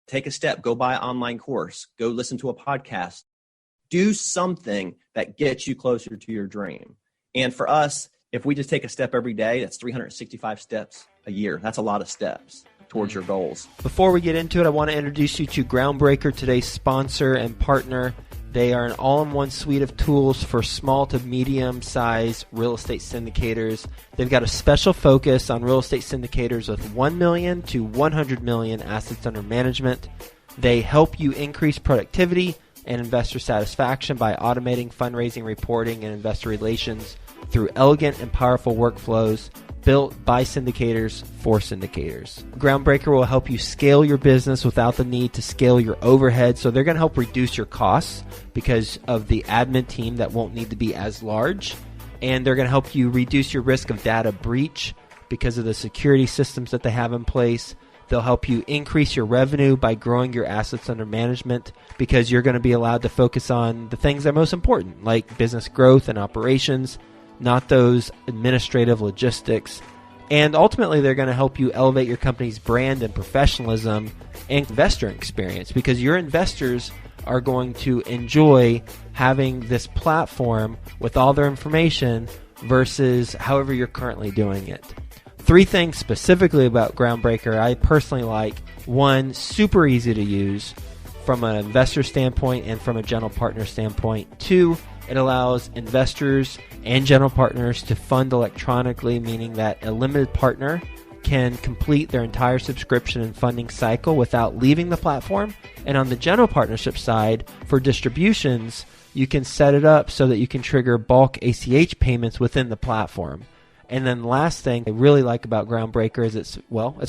take a step, go buy an online course, go listen to a podcast, do something that gets you closer to your dream. And for us, if we just take a step every day, that's 365 steps a year. That's a lot of steps towards your goals. Before we get into it, I want to introduce you to Groundbreaker, today's sponsor and partner. They are an all-in-one suite of tools for small to medium-sized real estate syndicators. They've got a special focus on real estate syndicators with 1 million to 100 million assets under management. They help you increase productivity and investor satisfaction by automating fundraising, reporting, and investor relations through elegant and powerful workflows built by syndicators for syndicators. Groundbreaker will help you scale your business without the need to scale your overhead. So they're going to help reduce your costs because of the admin team that won't need to be as large. And they're going to help you reduce your risk of data breach because of the security systems that they have in place. They'll help you increase your revenue by growing your assets under management because you're going to be allowed to focus on the things that are most important, like business growth and operations, not those administrative logistics. And ultimately, they're going to help you elevate your company's brand and professionalism and investor experience because your investors are going to enjoy having this platform with all their information versus however you're currently doing it. 3 things specifically about Groundbreaker I personally like. 1, super easy to use from an investor standpoint and from a general partner standpoint. 2, it allows investors and general partners to fund electronically, meaning that a limited partner can complete their entire subscription and funding cycle without leaving the platform. And on the general partnership side, for distributions, you can set it up so that you can trigger bulk ACH payments within the platform. And then the last thing I really like about Groundbreaker is it's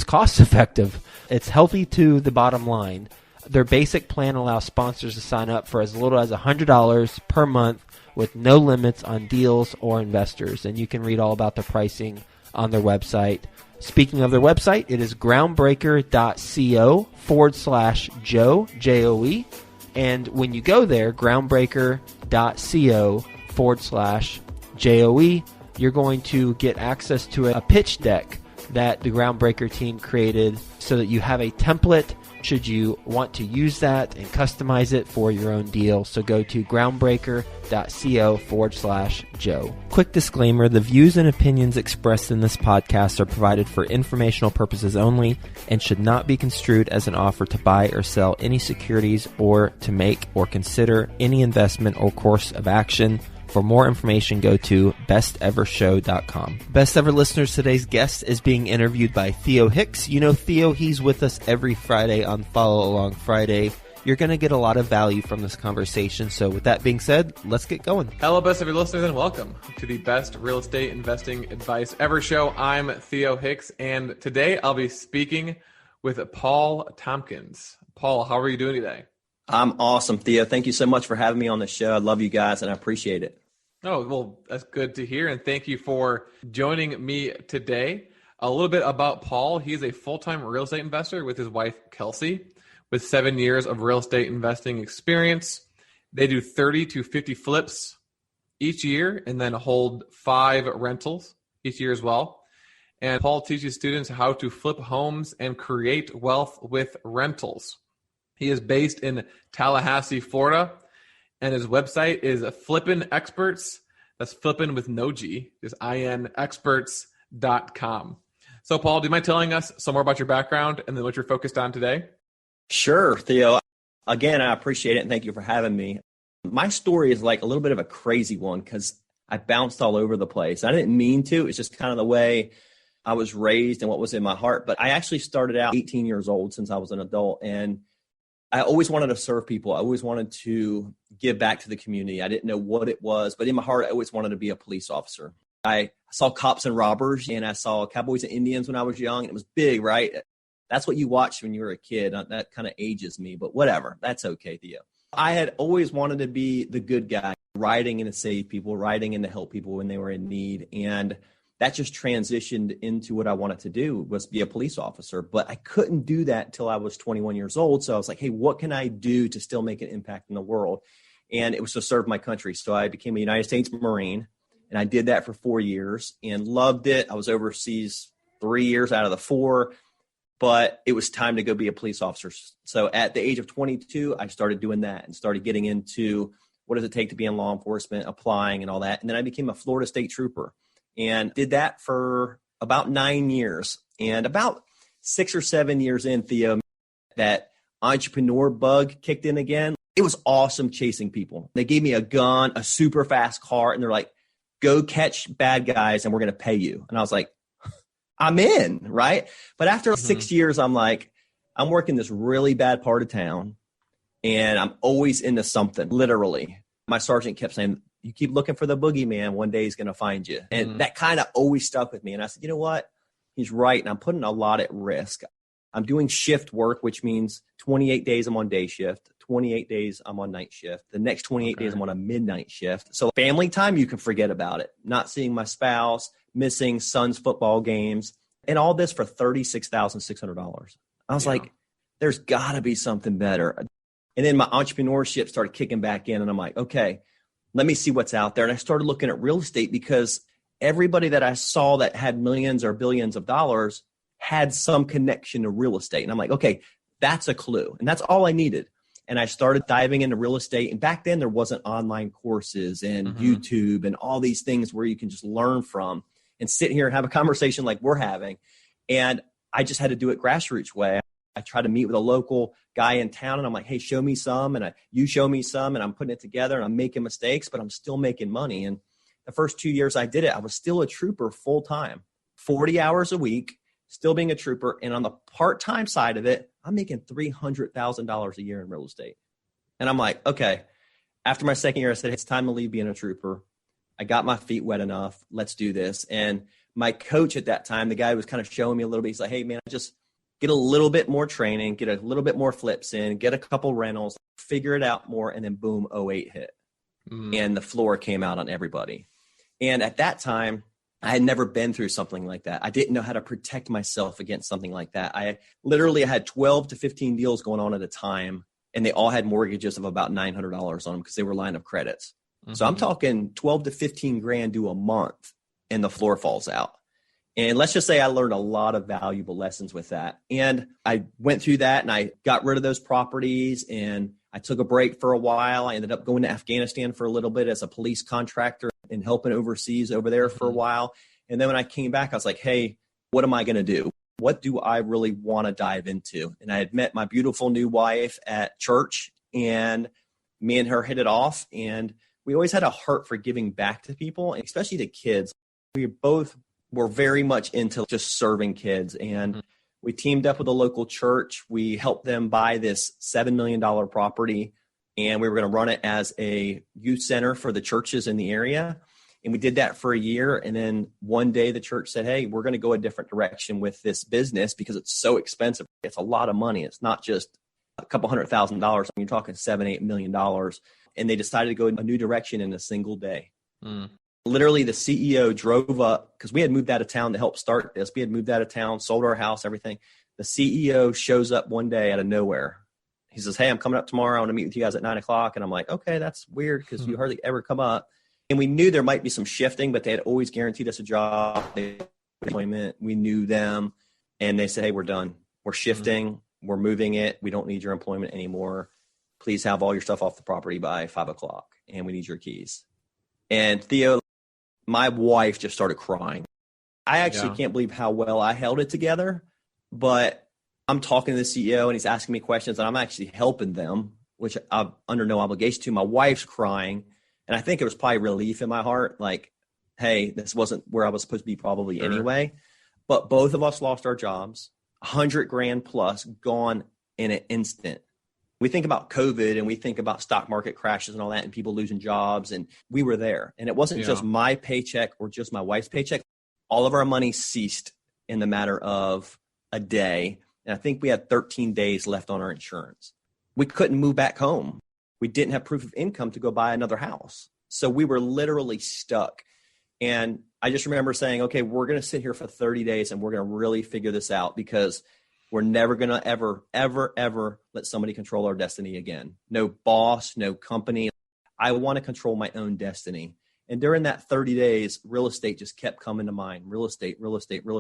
cost effective. It's healthy to the bottom line. Their basic plan allows sponsors to sign up for as little as $100 per month with no limits on deals or investors. And you can read all about the pricing on their website. Speaking of their website, it is groundbreaker.co/Joe, J-O-E. And when you go there, groundbreaker.co/Joe, you're going to get access to a pitch deck that the Groundbreaker team created so that you have a template should you want to use that and customize it for your own deal. So go to groundbreaker.co/Joe. Quick disclaimer, the views and opinions expressed in this podcast are provided for informational purposes only and should not be construed as an offer to buy or sell any securities or to make or consider any investment or course of action. For more information, go to bestevershow.com. Best Ever listeners, today's guest is being interviewed by Theo Hicks. You know Theo, he's with us every Friday on Follow Along Friday. You're going to get a lot of value from this conversation. So with that being said, let's get going. Hello, Best Ever listeners, and welcome to the Best Real Estate Investing Advice Ever Show. I'm Theo Hicks, and today I'll be speaking with Paul Tompkins. Paul, how are you doing today? I'm awesome, Theo. Thank you so much for having me on the show. I love you guys, and I appreciate it. Oh, well, that's good to hear, and thank you for joining me today. A little bit about Paul. He's a full-time real estate investor with his wife, Kelsey, with 7 years of real estate investing experience. They do 30 to 50 flips each year and then hold 5 rentals each year as well. And Paul teaches students how to flip homes and create wealth with rentals. He is based in Tallahassee, Florida, and his website is Flippin Experts. That's Flippin with no G, just inexperts.com. So, Paul, do you mind telling us some more about your background and then what you're focused on today? Sure, Theo. Again, I appreciate it, and thank you for having me. My story is like a little bit of a crazy one because I bounced all over the place. I didn't mean to. It's just kind of the way I was raised and what was in my heart. But I actually started out 18 years old since I was an adult, and I always wanted to serve people. I always wanted to give back to the community. I didn't know what it was, but in my heart, I always wanted to be a police officer. I saw cops and robbers, and I saw cowboys and Indians when I was young. It was big, right? That's what you watched when you were a kid. That kind of ages me, but whatever. That's okay, Theo. I had always wanted to be the good guy, riding in to save people, riding in to help people when they were in need. And that just transitioned into what I wanted to do, was be a police officer. But I couldn't do that until I was 21 years old. So I was like, hey, what can I do to still make an impact in the world? And it was to serve my country. So I became a United States Marine, and I did that for 4 years and loved it. I was overseas 3 years out of the 4. but it was time to go be a police officer. So at the age of 22, I started doing that and started getting into what does it take to be in law enforcement, applying and all that. And then I became a Florida State Trooper and did that for about 9 years. And about 6 or 7 years in, Theo, that entrepreneur bug kicked in again. It was awesome chasing people. They gave me a gun, a super fast car, and they're like, go catch bad guys and we're going to pay you. And I was like, I'm in, right? But after 6 years, I'm like, I'm working this really bad part of town and I'm always into something, literally. My sergeant kept saying, you keep looking for the boogeyman, one day he's going to find you. And that kind of always stuck with me. And I said, you know what? He's right. And I'm putting a lot at risk. I'm doing shift work, which means 28 days I'm on day shift, 28 days I'm on night shift. The next 28 days I'm on a midnight shift. So family time, you can forget about it. Not seeing my spouse, missing son's football games, and all this for $36,600. I was like, there's got to be something better. And then my entrepreneurship started kicking back in, and I'm like, okay, let me see what's out there. And I started looking at real estate because everybody that I saw that had millions or billions of dollars had some connection to real estate. And I'm like, okay, that's a clue. And that's all I needed. And I started diving into real estate. And back then there wasn't online courses and YouTube and all these things where you can just learn from and sit here and have a conversation like we're having. And I just had to do it grassroots way. I tried to meet with a local guy in town and I'm like, hey, show me some. And you show me some, and I'm putting it together and I'm making mistakes, but I'm still making money. And the first 2 years I did it, I was still a trooper full time, 40 hours a week, still being a trooper. And on the part-time side of it, I'm making $300,000 a year in real estate. And I'm like, okay, after my second year, I said, it's time to leave being a trooper. I got my feet wet enough. Let's do this. And my coach at that time, the guy was kind of showing me a little bit. He's like, hey, man, just get a little bit more training, get a little bit more flips in, get a couple rentals, figure it out more. And then boom, 08 hit. And the floor came out on everybody. And at that time, I had never been through something like that. I didn't know how to protect myself against something like that. I had 12 to 15 deals going on at a time, and they all had mortgages of about $900 on them because they were line of credits. So I'm talking 12 to 15 grand due a month, and the floor falls out. And let's just say I learned a lot of valuable lessons with that. And I went through that and I got rid of those properties and I took a break for a while. I ended up going to Afghanistan for a little bit as a police contractor and helping overseas over there for a while. And then when I came back, I was like, hey, what am I going to do? What do I really want to dive into? And I had met my beautiful new wife at church, and me and her hit it off. And we always had a heart for giving back to people, and especially to kids. We both were very much into just serving kids. And we teamed up with a local church. We helped them buy this $7 million property, and we were going to run it as a youth center for the churches in the area. And we did that for a year. And then one day the church said, hey, we're going to go a different direction with this business because it's so expensive. It's a lot of money. It's not just a couple $100,000. You're talking $7-8 million. And they decided to go in a new direction in a single day. Literally, the CEO drove up because we had moved out of town to help start this. We had moved out of town, sold our house, everything. The CEO shows up one day out of nowhere. He says, hey, I'm coming up tomorrow. I want to meet with you guys at 9:00. And I'm like, okay, that's weird because you hardly ever come up. And we knew there might be some shifting, but they had always guaranteed us a job. We knew them. And they said, hey, we're done. We're shifting. We're moving it. We don't need your employment anymore. Please have all your stuff off the property by 5:00. And we need your keys. And Theo, my wife just started crying. I actually can't believe how well I held it together, but I'm talking to the CEO and he's asking me questions and I'm actually helping them, which I'm under no obligation to. My wife's crying. And I think it was probably relief in my heart. Like, hey, this wasn't where I was supposed to be probably anyway. But both of us lost our jobs, 100 grand plus gone in an instant. We think about COVID and we think about stock market crashes and all that and people losing jobs. And we were there. And it wasn't just my paycheck or just my wife's paycheck. All of our money ceased in the matter of a day. And I think we had 13 days left on our insurance. We couldn't move back home. We didn't have proof of income to go buy another house. So we were literally stuck. And I just remember saying, okay, we're going to sit here for 30 days and we're going to really figure this out because we're never going to ever let somebody control our destiny again. No boss, no company. I want to control my own destiny. And during that 30 days, real estate just kept coming to mind. Real estate.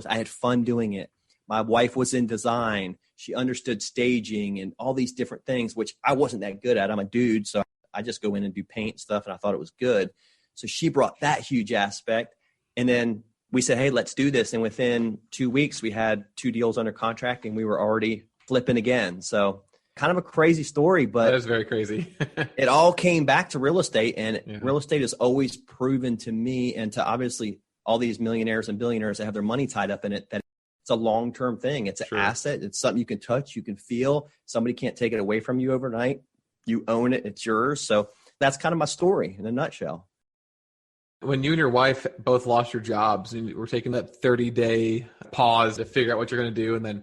I had fun doing it. My wife was in design. She understood staging and all these different things, which I wasn't that good at. I'm a dude, so I just go in and do paint stuff, and I thought it was good. So she brought that huge aspect. And then we said, hey, let's do this. And within 2 weeks, we had 2 deals under contract, and we were already flipping again. So kind of a crazy story, but that is very crazy. it all came back to real estate, and real estate has always proven to me and to obviously all these millionaires and billionaires that have their money tied up in it, that it's a long-term thing. It's an asset. It's something you can touch, you can feel. Somebody can't take it away from you overnight. You own it. It's yours. So that's kind of my story in a nutshell. When you and your wife both lost your jobs and were taking that 30-day pause to figure out what you're going to do and then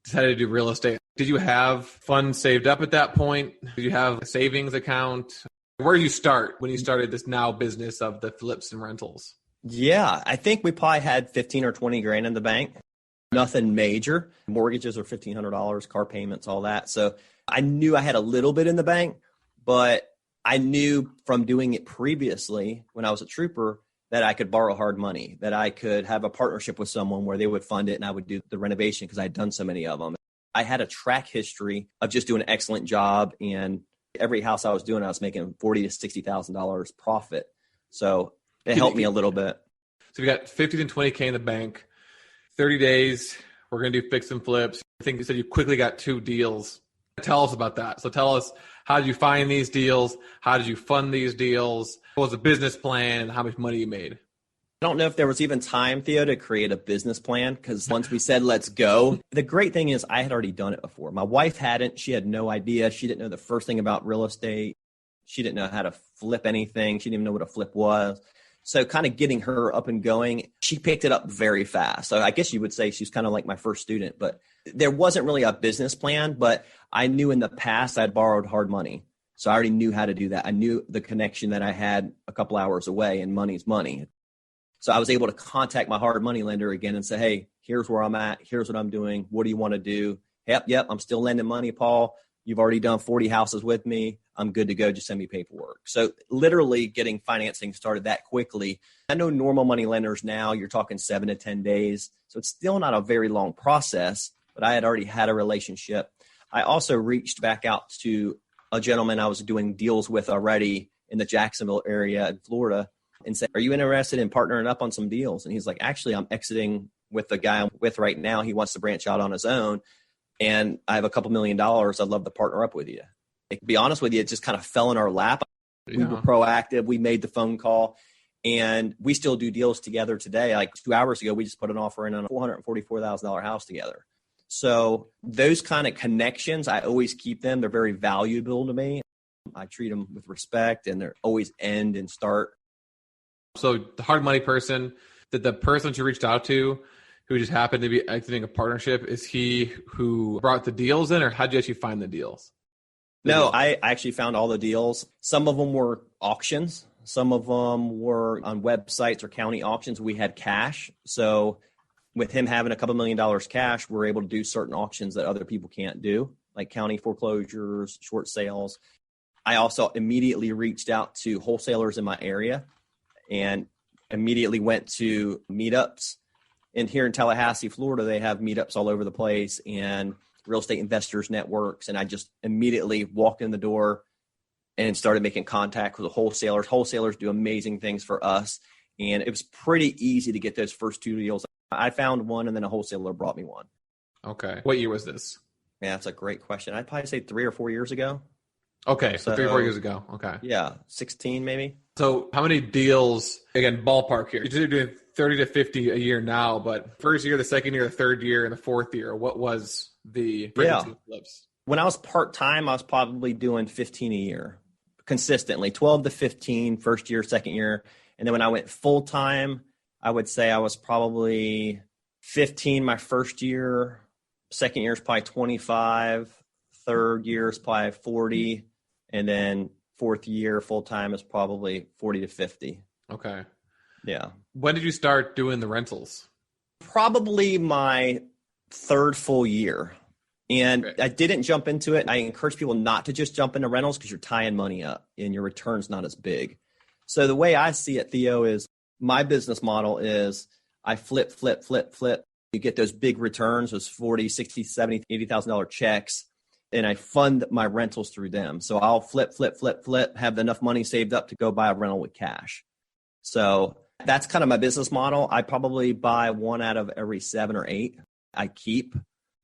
decided to do real estate, did you have funds saved up at that point? Did you have a savings account? Where did you start when you started this now business of the flips and rentals? Yeah, I think we probably had 15 or 20 grand in the bank. Nothing major. Mortgages are $1,500, car payments, all that. So I knew I had a little bit in the bank, but I knew from doing it previously when I was a trooper that I could borrow hard money, that I could have a partnership with someone where they would fund it and I would do the renovation because I had done so many of them. I had a track history of just doing an excellent job, and every house I was doing, I was making $40,000 to $60,000 profit. So it helped me a little bit. So we got 50 to 20K in the bank, 30 days. We're going to do fix and flips. I think you said you quickly got 2 deals. Tell us about that. So tell us, how did you find these deals? How did you fund these deals? What was the business plan and how much money you made? I don't know if there was even time, Theo, to create a business plan, because once we said, let's go, the great thing is I had already done it before. My wife hadn't. She had no idea. She didn't know the first thing about real estate. She didn't know how to flip anything. She didn't even know what a flip was. So kind of getting her up and going, she picked it up very fast. So I guess you would say she's kind of like my first student, but there wasn't really a business plan, but I knew in the past I'd borrowed hard money. So I already knew how to do that. I knew the connection that I had a couple hours away, and money's money. So I was able to contact my hard money lender again and say, hey, here's where I'm at. Here's what I'm doing. What do you want to do? Yep. I'm still lending money, Paul. You've already done 40 houses with me. I'm good to go. Just send me paperwork. So literally getting financing started that quickly. I know normal money lenders now, you're talking 7 to 10 days. So it's still not a very long process, but I had already had a relationship. I also reached back out to a gentleman I was doing deals with already in the Jacksonville area in Florida and said, are you interested in partnering up on some deals? And he's like, actually, I'm exiting with the guy I'm with right now. He wants to branch out on his own. And I have a couple $1 million. I'd love to partner up with you. To be honest with you, it just kind of fell in our lap. We were proactive. We made the phone call, and we still do deals together today. Like 2 hours ago, we just put an offer in on a $444,000 house together. So those kind of connections, I always keep them. They're very valuable to me. I treat them with respect, and they're always end and start. So the hard money person, that the person that you reached out to who just happened to be exiting a partnership, is he who brought the deals in, or how'd you actually find the deals? No, I actually found all the deals. Some of them were auctions. Some of them were on websites or county auctions. We had cash. So with him having a couple $1 million cash, we're able to do certain auctions that other people can't do, like county foreclosures, short sales. I also immediately reached out to wholesalers in my area and immediately went to meetups. And here in Tallahassee, Florida, they have meetups all over the place and real estate investors networks. And I just immediately walked in the door and started making contact with the wholesalers. Wholesalers do amazing things for us. And it was pretty easy to get those first 2 deals. I found one, and then a wholesaler brought me one. Okay. What year was this? Yeah, that's a great question. I'd probably say 3 or 4 years ago. Okay. So 3 or 4 years ago. Okay. Yeah. 16 maybe. So how many deals, again, ballpark here? You're doing 30 to 50 a year now, but first year, the second year, the third year, and the fourth year, what was the flips? When I was part-time, I was probably doing 15 a year consistently, 12 to 15 first year, second year. And then when I went full-time, I would say I was probably 15 my first year. Second year is probably 25. Third year is probably 40. And then fourth year full-time is probably 40 to 50. Okay. Yeah. When did you start doing the rentals? Probably my third full year. And I didn't jump into it. I encourage people not to just jump into rentals because you're tying money up and your return's not as big. So the way I see it, Theo, is my business model is I flip. You get those big returns, those 40, 60, 70, $80,000 checks, and I fund my rentals through them. So I'll flip, have enough money saved up to go buy a rental with cash. So that's kind of my business model. I probably buy one out of every 7 or 8 I keep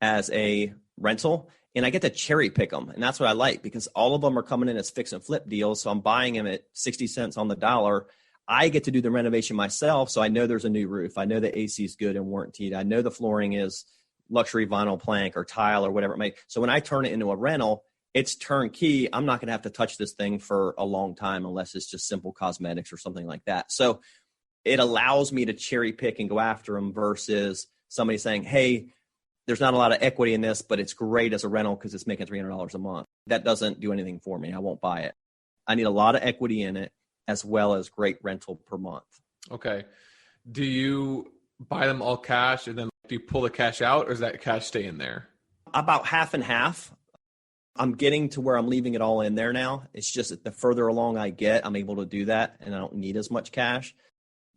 as a rental, and I get to cherry pick them. And that's what I like, because all of them are coming in as fix and flip deals. So I'm buying them at 60 cents on the dollar. I get to do the renovation myself. So I know there's a new roof. I know the AC is good and warranted. I know the flooring is luxury vinyl plank or tile or whatever it may. So when I turn it into a rental, it's turnkey. I'm not going to have to touch this thing for a long time unless it's just simple cosmetics or something like that. So it allows me to cherry pick and go after them versus somebody saying, hey, there's not a lot of equity in this, but it's great as a rental because it's making $300 a month. That doesn't do anything for me. I won't buy it. I need a lot of equity in it as well as great rental per month. Okay. Do you buy them all cash and then do you pull the cash out, or does that cash stay in there? About half and half. I'm getting to where I'm leaving it all in there now. It's just that the further along I get, I'm able to do that, and I don't need as much cash.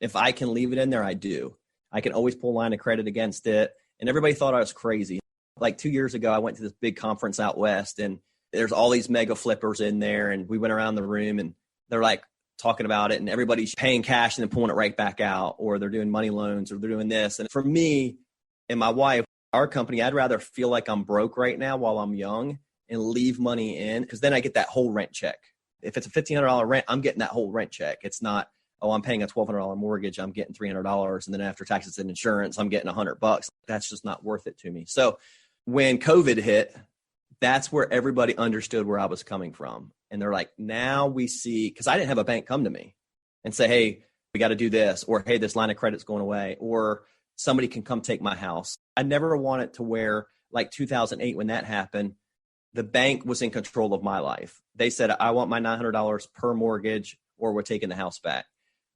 If I can leave it in there, I do. I can always pull a line of credit against it. And everybody thought I was crazy. Like 2 years ago, I went to this big conference out west, and there's all these mega flippers in there. And we went around the room, and they're like talking about it, and everybody's paying cash and then pulling it right back out, or they're doing money loans, or they're doing this. And for me and my wife, our company, I'd rather feel like I'm broke right now while I'm young and leave money in, because then I get that whole rent check. If it's a $1,500 rent, I'm getting that whole rent check. It's not, oh, I'm paying a $1,200 mortgage, I'm getting $300, and then after taxes and insurance, I'm getting $100. That's just not worth it to me. So when COVID hit, that's where everybody understood where I was coming from. And they're like, now we see, because I didn't have a bank come to me and say, hey, we got to do this, or hey, this line of credit's going away, or somebody can come take my house. I never want it to where, like 2008 when that happened, the bank was in control of my life. They said, I want my $900 per mortgage, or we're taking the house back.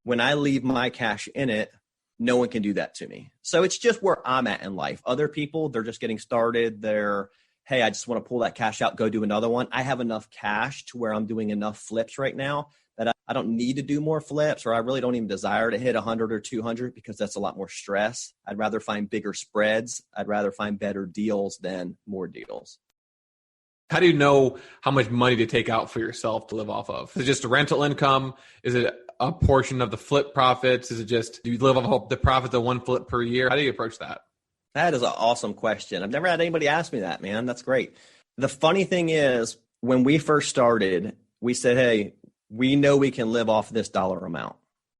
When I leave my cash in it, no one can do that to me. So it's just where I'm at in life. Other people, they're just getting started. They're, hey, I just want to pull that cash out, go do another one. I have enough cash to where I'm doing enough flips right now that I don't need to do more flips, or I really don't even desire to hit 100 or 200 because that's a lot more stress. I'd rather find bigger spreads. I'd rather find better deals than more deals. How do you know how much money to take out for yourself to live off of? Is it just a rental income? Is it a portion of the flip profits? Is it just, do you live off of the profits of one flip per year? How do you approach that? That is an awesome question. I've never had anybody ask me that, man. That's great. The funny thing is, when we first started, we said, hey, we know we can live off this dollar amount.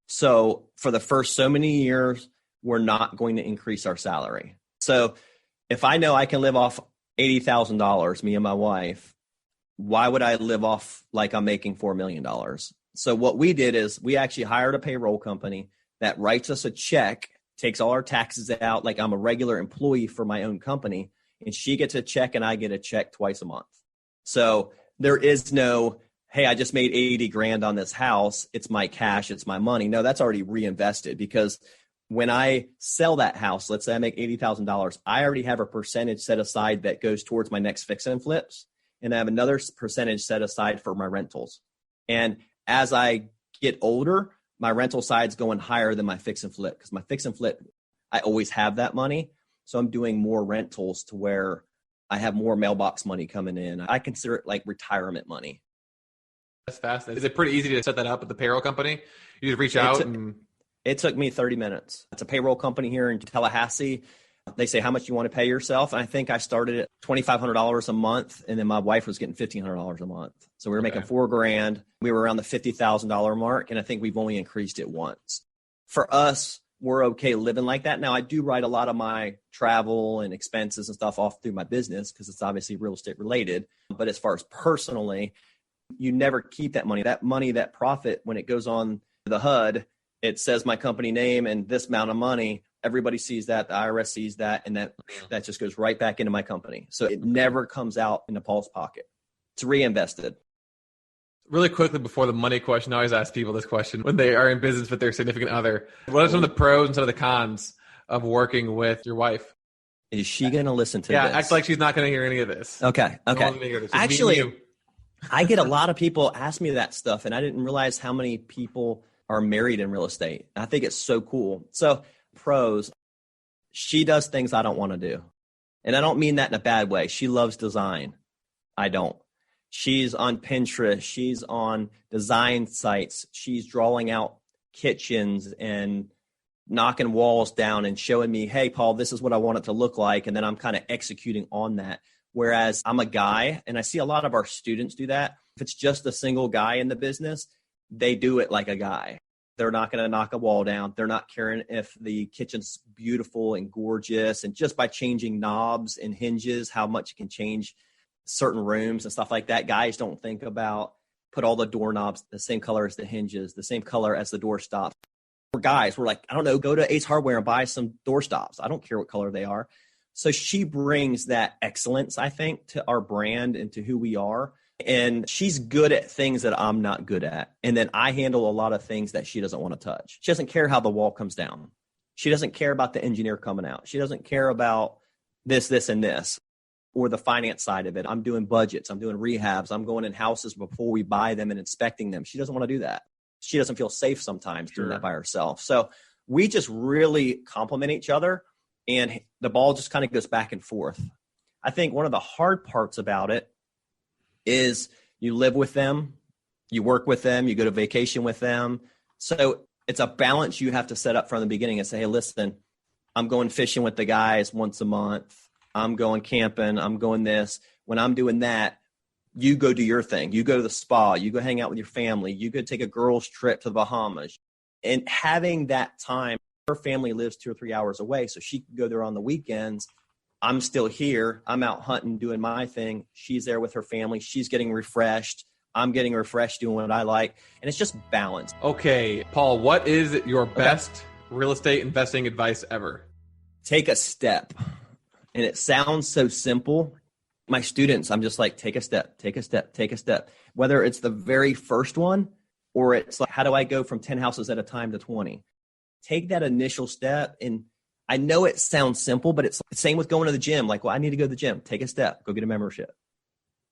So for the first so many years, we're not going to increase our salary. So if I know I can live off $80,000, me and my wife, why would I live off like I'm making $4 million? So what we did is we actually hired a payroll company that writes us a check, takes all our taxes out like I'm a regular employee for my own company, and she gets a check and I get a check twice a month. So there is no, hey, I just made 80 grand on this house. It's my cash. It's my money. No, that's already reinvested, because when I sell that house, let's say I make $80,000, I already have a percentage set aside that goes towards my next fix and flips. And I have another percentage set aside for my rentals. And as I get older, my rental side's going higher than my fix and flip, because my fix and flip, I always have that money. So I'm doing more rentals to where I have more mailbox money coming in. I consider it like retirement money. That's fascinating. Is it pretty easy to set that up at the payroll company? You just reach out and... It took me 30 minutes. It's a payroll company here in Tallahassee. They say, how much you want to pay yourself? And I think I started at $2,500 a month, and then my wife was getting $1,500 a month. So we were making $4,000. We were around the $50,000 mark, and I think we've only increased it once. For us, we're okay living like that. Now, I do write a lot of my travel and expenses and stuff off through my business because it's obviously real estate related. But as far as personally, you never keep that money. That money, that profit, when it goes on the HUD, it says my company name and this amount of money. Everybody sees that. The IRS sees that. And that just goes right back into my company. So it never comes out into Paul's pocket. It's reinvested. Really quickly before the money question, I always ask people this question when they are in business with their significant other. What are some of the pros and some of the cons of working with your wife? Is she going to listen to this? Yeah, act like she's not going to hear any of this. Okay. Actually, I get a lot of people ask me that stuff, and I didn't realize how many people are married in real estate. I think it's so cool. So pros, she does things I don't want to do. And I don't mean that in a bad way. She loves design. I don't. She's on Pinterest. She's on design sites. She's drawing out kitchens and knocking walls down and showing me, hey, Paul, this is what I want it to look like. And then I'm kind of executing on that. Whereas I'm a guy, and I see a lot of our students do that. If it's just a single guy in the business, they do it like a guy. They're not going to knock a wall down. They're not caring if the kitchen's beautiful and gorgeous. And just by changing knobs and hinges, how much it can change certain rooms and stuff like that. Guys don't think about put all the doorknobs the same color as the hinges, the same color as the door stops. For guys, we're like, I don't know, go to Ace Hardware and buy some door stops. I don't care what color they are. So she brings that excellence, I think, to our brand and to who we are. And she's good at things that I'm not good at. And then I handle a lot of things that she doesn't want to touch. She doesn't care how the wall comes down. She doesn't care about the engineer coming out. She doesn't care about this, and this, or the finance side of it. I'm doing budgets. I'm doing rehabs. I'm going in houses before we buy them and inspecting them. She doesn't want to do that. She doesn't feel safe sometimes doing that by herself. So we just really complement each other, and the ball just kind of goes back and forth. I think one of the hard parts about it is you live with them, you work with them, you go to vacation with them. So it's a balance you have to set up from the beginning and say, hey, listen, I'm going fishing with the guys once a month. I'm going camping. I'm going this. When I'm doing that, you go do your thing. You go to the spa. You go hang out with your family. You go take a girls' trip to the Bahamas. And having that time, her family lives 2 or 3 hours away, so she can go there on the weekends. I'm still here. I'm out hunting, doing my thing. She's there with her family. She's getting refreshed. I'm getting refreshed, doing what I like. And it's just balance. Okay, Paul, what is your best real estate investing advice ever? Take a step. And it sounds so simple. My students, I'm just like, take a step, take a step, take a step. Whether it's the very first one or it's like, how do I go from 10 houses at a time to 20? Take that initial step. And I know it sounds simple, but it's the same with going to the gym. Like, well, I need to go to the gym. Take a step, go get a membership.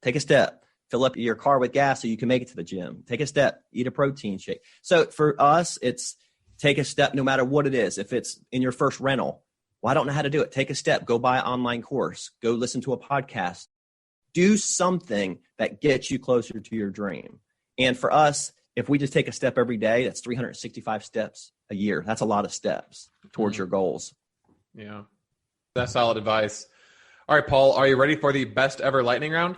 Take a step, fill up your car with gas so you can make it to the gym. Take a step, eat a protein shake. So for us, it's take a step no matter what it is. If it's in your first rental, well, I don't know how to do it. Take a step. Go buy an online course. Go listen to a podcast. Do something that gets you closer to your dream. And for us, if we just take a step every day, that's 365 steps a year. That's a lot of steps towards your goals. Yeah, that's solid advice. All right, Paul, are you ready for the best ever lightning round?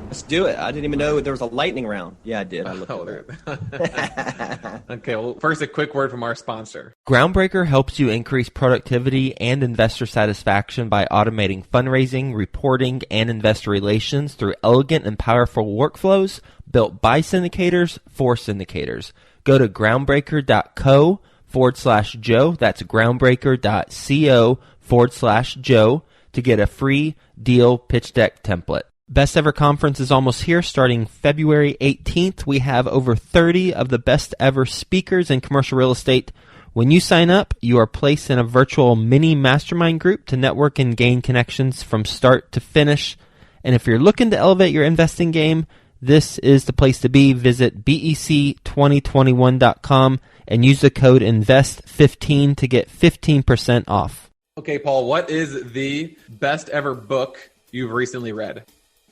Let's do it. I didn't even know there was a lightning round. Yeah, I did. I looked at that. Okay, well, first a quick word from our sponsor. Groundbreaker helps you increase productivity and investor satisfaction by automating fundraising, reporting, and investor relations through elegant and powerful workflows built by syndicators for syndicators. Go to groundbreaker.co/Joe. That's groundbreaker.co/Joe to get a free deal pitch deck template. Best Ever Conference is almost here, starting February 18th. We have over 30 of the best ever speakers in commercial real estate. When you sign up, you are placed in a virtual mini mastermind group to network and gain connections from start to finish. And if you're looking to elevate your investing game, this is the place to be. Visit BEC2021.com and use the code INVEST15 to get 15% off. Okay, Paul, what is the best ever book you've recently read?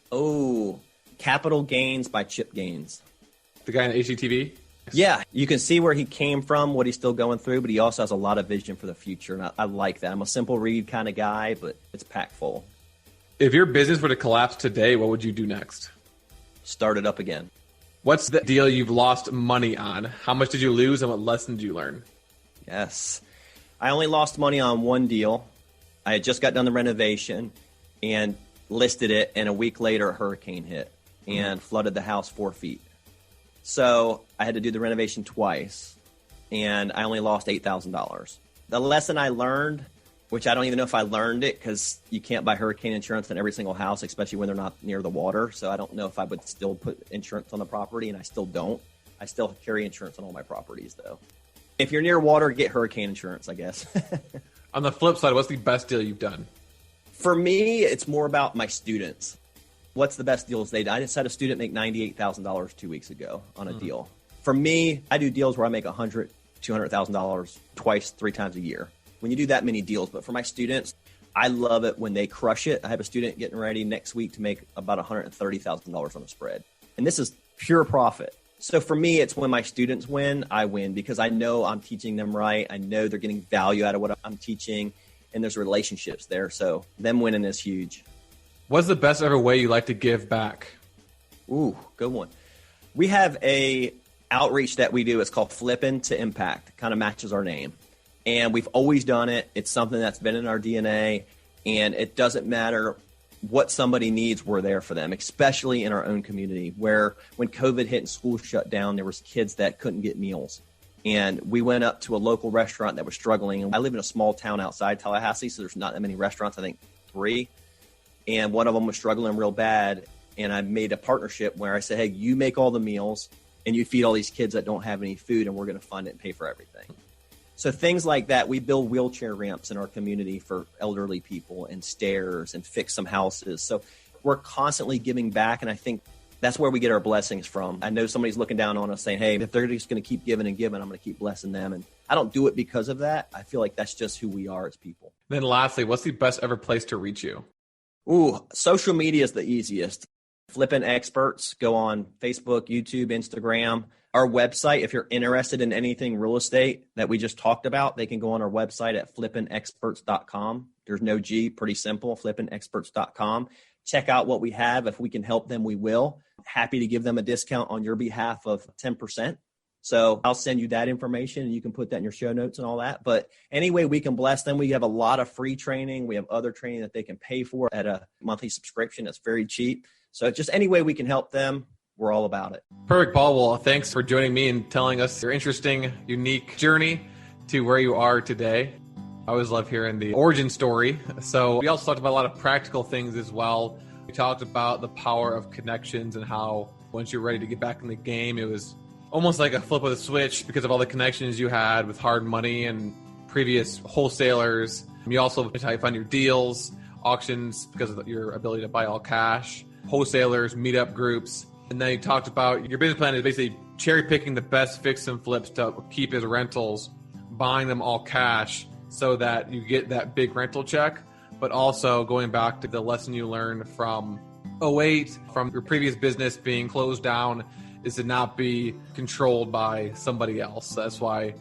Oh, Capital Gains by Chip Gaines. The guy on HGTV? Yeah, you can see where he came from, what he's still going through, but he also has a lot of vision for the future, and I like that. I'm a simple read kind of guy, but it's packed full. If your business were to collapse today, what would you do next? Start it up again. What's the deal you've lost money on? How much did you lose, and what lesson did you learn? Yes. I only lost money on one deal. I had just got done the renovation and listed it, and a week later a hurricane hit and flooded the house 4 feet. So I had to do the renovation twice, and I only lost $8,000. The lesson I learned, which I don't even know if I learned it because you can't buy hurricane insurance on every single house, especially when they're not near the water. So I don't know if I would still put insurance on the property, and I still don't. I still carry insurance on all my properties, though. If you're near water, get hurricane insurance, I guess. On the flip side, what's the best deal you've done? For me, it's more about my students. What's the best deals they did? I just had a student make $98,000 2 weeks ago on a deal. For me, I do deals where I make $100,000, $200,000 twice, 3 times a year. when you do that many deals. But for my students, I love it when they crush it. I have a student getting ready next week to make about $130,000 on a spread. And this is pure profit. So for me, it's when my students win, I win, because I know I'm teaching them right. I know they're getting value out of what I'm teaching, and there's relationships there. So them winning is huge. What's the best ever way you like to give back? Ooh, good one. We have a outreach that we do. It's called Flippin to Impact. Kind of matches our name. And we've always done it. It's something that's been in our DNA, and it doesn't matter what somebody needs, we're there for them, especially in our own community, where when COVID hit and school shut down, there was kids that couldn't get meals. And we went up to a local restaurant that was struggling. And I live in a small town outside Tallahassee, so there's not that many restaurants, I think 3. And one of them was struggling real bad. And I made a partnership where I said, hey, you make all the meals and you feed all these kids that don't have any food, and we're going to fund it and pay for everything. So things like that. We build wheelchair ramps in our community for elderly people and stairs and fix some houses. So we're constantly giving back. And I think that's where we get our blessings from. I know somebody's looking down on us saying, hey, if they're just going to keep giving and giving, I'm going to keep blessing them. And I don't do it because of that. I feel like that's just who we are as people. Then lastly, what's the best ever place to reach you? Ooh, social media is the easiest. Flippin Experts, go on Facebook, YouTube, Instagram. Our website, if you're interested in anything real estate that we just talked about, they can go on our website at flippinexperts.com. There's no G, pretty simple, flippinexperts.com. Check out what we have. If we can help them, we will. Happy to give them a discount on your behalf of 10%. So I'll send you that information, and you can put that in your show notes and all that. But anyway, we can bless them. We have a lot of free training. We have other training that they can pay for at a monthly subscription. It's very cheap. So just any way we can help them, we're all about it. Perfect, Paul. Well, thanks for joining me and telling us your interesting, unique journey to where you are today. I always love hearing the origin story. So we also talked about a lot of practical things as well. We talked about the power of connections and how once you're ready to get back in the game, it was almost like a flip of the switch because of all the connections you had with hard money and previous wholesalers. You also how you find your deals, auctions because of your ability to buy all cash, wholesalers, meetup groups. And then you talked about your business plan is basically cherry picking the best fix and flips to keep as rentals, buying them all cash so that you get that big rental check, but also going back to the lesson you learned from 2008, from your previous business being closed down, is to not be controlled by somebody else. That's why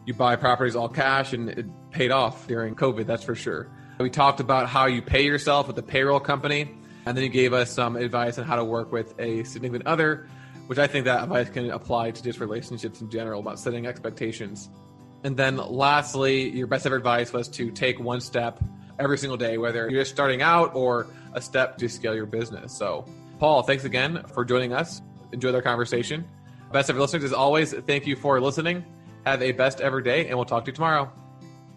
you buy properties all cash, and it paid off during COVID, that's for sure. We talked about how you pay yourself with the payroll company. And then you gave us some advice on how to work with a significant other, which I think that advice can apply to just relationships in general about setting expectations. And then lastly, your best ever advice was to take one step every single day, whether you're just starting out or a step to scale your business. So Paul, thanks again for joining us. Enjoyed our conversation. Best ever listeners, as always, thank you for listening. Have a best ever day, and we'll talk to you tomorrow.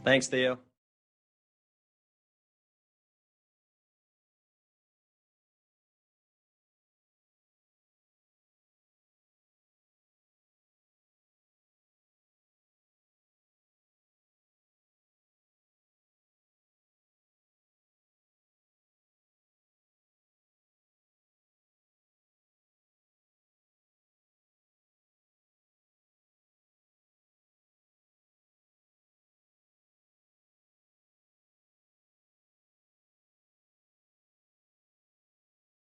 Thanks, Theo.